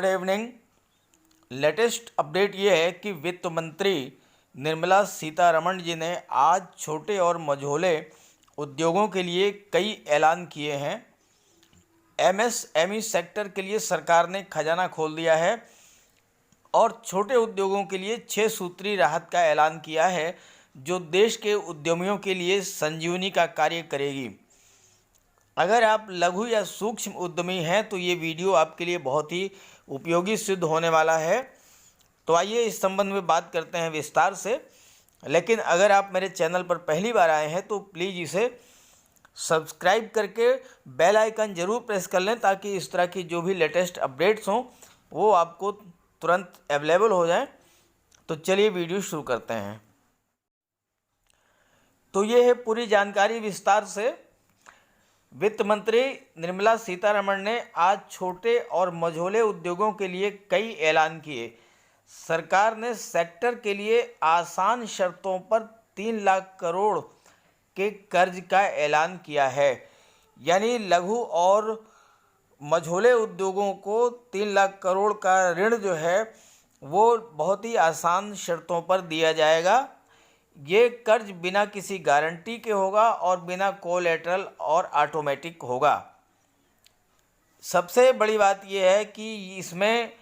Good evening. Latest update ये है कि वित्त मंत्री निर्मला सीतारमण जी ने आज छोटे और मझोले उद्योगों के लिए कई ऐलान किए हैं। एमएसएमई सेक्टर के लिए सरकार ने खजाना खोल दिया है और छोटे उद्योगों के लिए 6 सूत्री राहत का ऐलान किया है, जो देश के उद्यमियों के लिए संजीवनी का कार्य करेगी। अगर आप लघु या सूक्ष्म उद्यमी हैं तो ये वीडियो आपके लिए बहुत ही उपयोगी सिद्ध होने वाला है। तो आइए इस संबंध में बात करते हैं विस्तार से। लेकिन अगर आप मेरे चैनल पर पहली बार आए हैं तो प्लीज़ इसे सब्सक्राइब करके बेल आइकन ज़रूर प्रेस कर लें, ताकि इस तरह की जो भी लेटेस्ट अपडेट्स हों वो आपको तुरंत अवेलेबल हो जाए। तो चलिए वीडियो शुरू करते हैं। तो ये है पूरी जानकारी विस्तार से। वित्त मंत्री निर्मला सीतारमण ने आज छोटे और मझोले उद्योगों के लिए कई ऐलान किए। सरकार ने सेक्टर के लिए आसान शर्तों पर 3 लाख करोड़ के कर्ज का ऐलान किया है। यानी लघु और मझोले उद्योगों को 3 लाख करोड़ का ऋण जो है वो बहुत ही आसान शर्तों पर दिया जाएगा। ये कर्ज बिना किसी गारंटी के होगा और बिना कोलैटरल और ऑटोमेटिक होगा। सबसे बड़ी बात यह है कि इसमें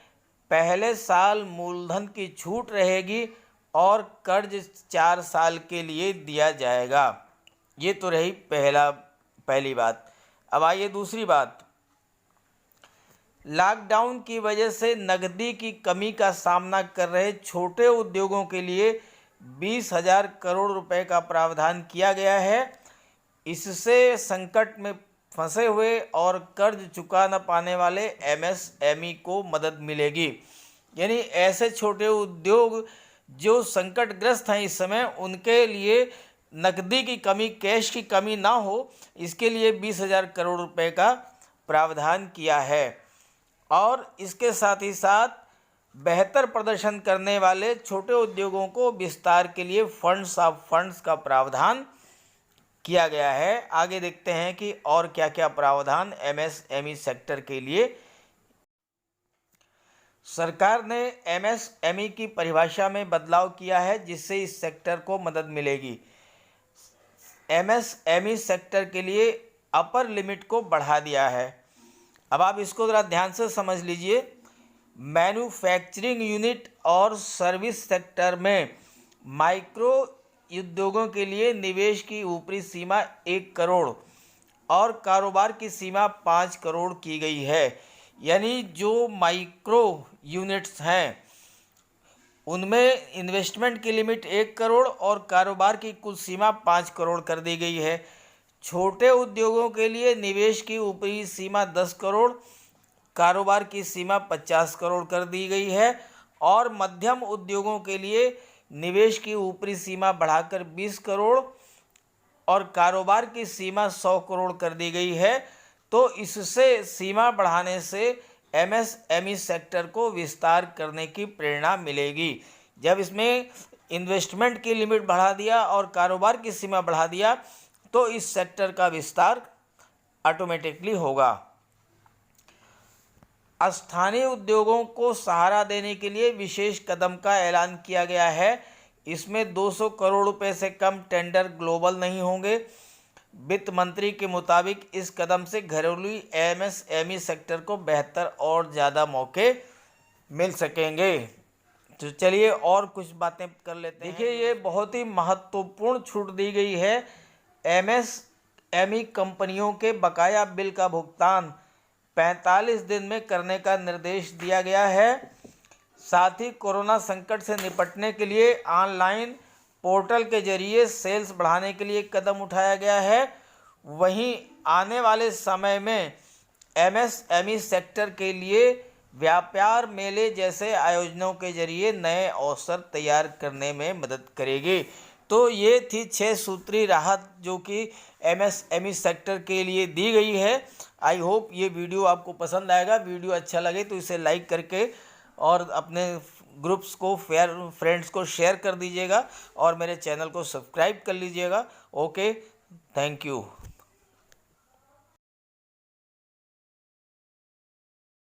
पहले साल मूलधन की छूट रहेगी और कर्ज 4 साल के लिए दिया जाएगा। ये तो रही पहली बात। अब आइए दूसरी बात। लॉकडाउन की वजह से नकदी की कमी का सामना कर रहे छोटे उद्योगों के लिए 20,000 करोड़ रुपए का प्रावधान किया गया है। इससे संकट में फंसे हुए और कर्ज चुका न पाने वाले एमएसएमई को मदद मिलेगी। यानी ऐसे छोटे उद्योग जो संकटग्रस्त हैं इस समय, उनके लिए नकदी की कमी, कैश की कमी ना हो, इसके लिए 20,000 करोड़ रुपए का प्रावधान किया है। और इसके साथ ही साथ बेहतर प्रदर्शन करने वाले छोटे उद्योगों को विस्तार के लिए फंड्स ऑफ फंड्स का प्रावधान किया गया है। आगे देखते हैं कि और क्या क्या प्रावधान एमएसएमई सेक्टर के लिए। सरकार ने एमएसएमई की परिभाषा में बदलाव किया है, जिससे इस सेक्टर को मदद मिलेगी। एमएसएमई सेक्टर के लिए अपर लिमिट को बढ़ा दिया है। अब आप इसको ज़रा ध्यान से समझ लीजिए। मैन्युफैक्चरिंग यूनिट और सर्विस सेक्टर में माइक्रो उद्योगों के लिए निवेश की ऊपरी सीमा 1 करोड़ और कारोबार की सीमा 5 करोड़ की गई है। यानी जो माइक्रो यूनिट्स हैं उनमें इन्वेस्टमेंट की लिमिट 1 करोड़ और कारोबार की कुल सीमा 5 करोड़ कर दी गई है। छोटे उद्योगों के लिए निवेश की ऊपरी सीमा 10 करोड़, कारोबार की सीमा 50 करोड़ कर दी गई है और मध्यम उद्योगों के लिए निवेश की ऊपरी सीमा बढ़ाकर 20 करोड़ और कारोबार की सीमा 100 करोड़ कर दी गई है। तो इससे सीमा बढ़ाने से एमएसएमई सेक्टर को विस्तार करने की प्रेरणा मिलेगी। जब इसमें इन्वेस्टमेंट की लिमिट बढ़ा दिया और कारोबार की सीमा बढ़ा दिया तो इस सेक्टर का विस्तार ऑटोमेटिकली होगा। स्थानीय उद्योगों को सहारा देने के लिए विशेष कदम का ऐलान किया गया है। इसमें 200 करोड़ रुपए से कम टेंडर ग्लोबल नहीं होंगे। वित्त मंत्री के मुताबिक इस कदम से घरेलू एमएसएमई सेक्टर को बेहतर और ज़्यादा मौके मिल सकेंगे। तो चलिए और कुछ बातें कर लेते हैं। देखिए, ये बहुत ही महत्वपूर्ण छूट दी गई है। एमएसएमई कंपनियों के बकाया बिल का भुगतान 45 दिन में करने का निर्देश दिया गया है। साथ ही कोरोना संकट से निपटने के लिए ऑनलाइन पोर्टल के जरिए सेल्स बढ़ाने के लिए कदम उठाया गया है। वहीं आने वाले समय में एमएसएमई सेक्टर के लिए व्यापार मेले जैसे आयोजनों के जरिए नए अवसर तैयार करने में मदद करेगी। तो ये थी 6 सूत्री राहत जो कि एमएसएमई सेक्टर के लिए दी गई है। आई होप ये वीडियो आपको पसंद आएगा। वीडियो अच्छा लगे तो इसे लाइक करके और अपने ग्रुप्स को फ्रेंड्स को शेयर कर दीजिएगा और मेरे चैनल को सब्सक्राइब कर लीजिएगा। Okay, thank you.